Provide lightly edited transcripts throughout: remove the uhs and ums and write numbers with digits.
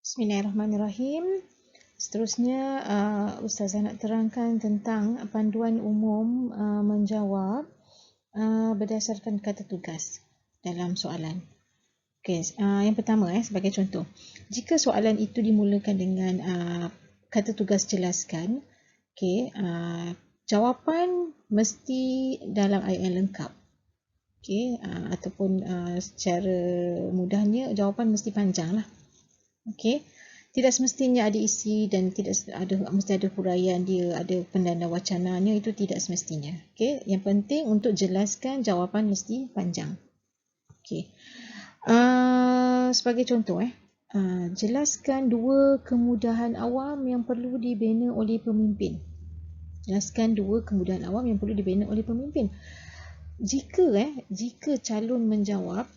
Bismillahirrahmanirrahim. Seterusnya, Ustazah nak terangkan tentang panduan umum menjawab berdasarkan kata tugas dalam soalan. Okey, yang pertama sebagai contoh. Jika soalan itu dimulakan dengan kata tugas jelaskan, okey, jawapan mesti dalam ayat yang lengkap. Okey, ataupun secara mudahnya jawapan mesti panjang lah. Okey, tidak semestinya ada isi dan tidak ada mesti ada huraian dia, ada pendana wacananya, itu tidak semestinya. Okey, yang penting untuk jelaskan jawapan mesti panjang. Okey. Sebagai contoh jelaskan dua kemudahan awam yang perlu dibina oleh pemimpin. Jelaskan dua kemudahan awam yang perlu dibina oleh pemimpin. Jika calon menjawab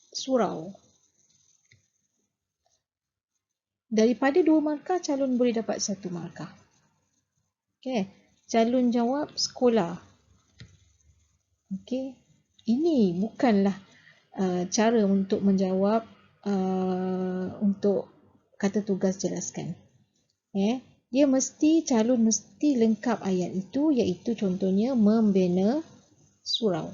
surau, daripada 2 markah, calon boleh dapat 1 markah. Okey, calon jawab sekolah. Okey, ini bukanlah cara untuk menjawab untuk kata tugas jelaskan. Dia calon mesti lengkap ayat itu, iaitu contohnya membina surau.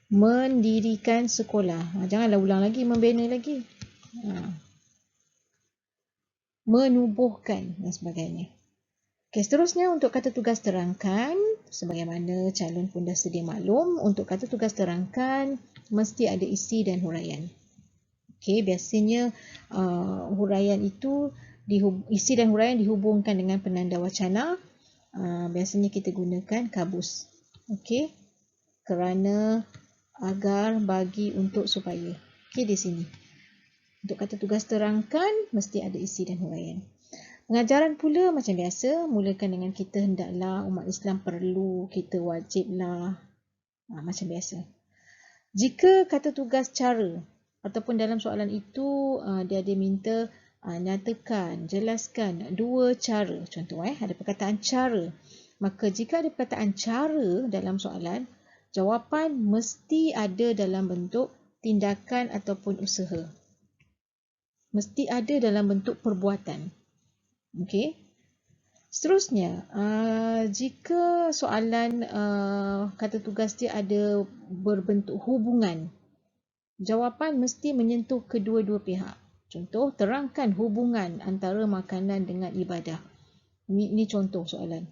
Mendirikan sekolah. Janganlah ulang lagi, membina lagi. Menubuhkan dan sebagainya. Okey, seterusnya untuk kata tugas terangkan, sebagaimana calon pun dah sedia maklum, untuk kata tugas terangkan mesti ada isi dan huraian. Okey, biasanya huraian itu isi dan huraian dihubungkan dengan penanda wacana. Biasanya kita gunakan kabus. Okey, kerana, agar, bagi, untuk, supaya. Okey, di sini. Untuk kata tugas terangkan, mesti ada isi dan huraian. Pengajaran pula macam biasa, mulakan dengan kita hendaklah, umat Islam perlu, kita wajiblah. Macam biasa. Jika kata tugas cara, ataupun dalam soalan itu, dia minta nyatakan, jelaskan dua cara. Contoh, ada perkataan cara. Maka jika ada perkataan cara dalam soalan, jawapan mesti ada dalam bentuk tindakan ataupun usaha. Mesti ada dalam bentuk perbuatan. Okey. Seterusnya, jika soalan kata tugas dia ada berbentuk hubungan, jawapan mesti menyentuh kedua-dua pihak. Contoh, terangkan hubungan antara makanan dengan ibadah. Ini contoh soalan.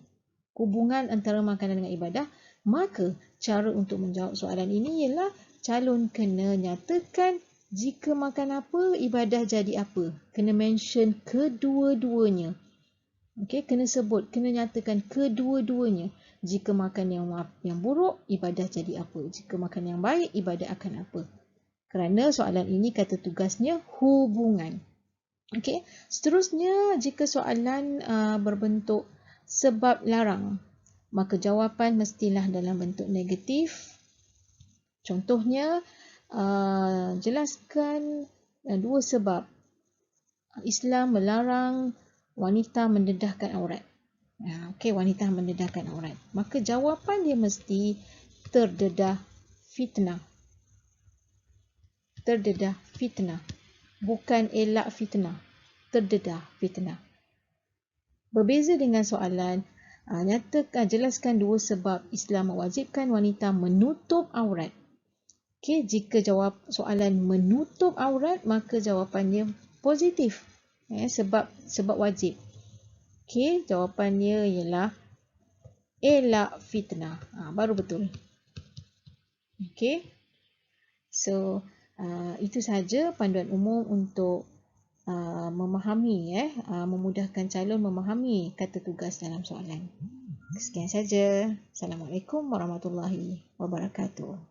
Hubungan antara makanan dengan ibadah. Maka, cara untuk menjawab soalan ini ialah calon kena nyatakan jika makan apa, ibadah jadi apa. Kena mention kedua-duanya. Okey, kena sebut, kena nyatakan kedua-duanya. Jika makan yang buruk, ibadah jadi apa. Jika makan yang baik, ibadah akan apa. Kerana soalan ini kata tugasnya hubungan. Okey, seterusnya jika soalan berbentuk sebab larang, maka jawapan mestilah dalam bentuk negatif. Contohnya, jelaskan dua sebab Islam melarang wanita mendedahkan aurat. Okey, wanita mendedahkan aurat. Maka jawapan dia mesti terdedah fitnah. Terdedah fitnah. Bukan elak fitnah. Terdedah fitnah. Berbeza dengan soalan, nyatakan, jelaskan dua sebab Islam mewajibkan wanita menutup aurat. Okey, jika jawab soalan menutup aurat, maka jawapannya positif. Sebab wajib. Okey, jawapannya ialah elak fitnah. Baru betul. Okey. So, itu sahaja panduan umum untuk memahami, memudahkan calon memahami kata tugas dalam soalan. Sekian saja. Assalamualaikum warahmatullahi wabarakatuh.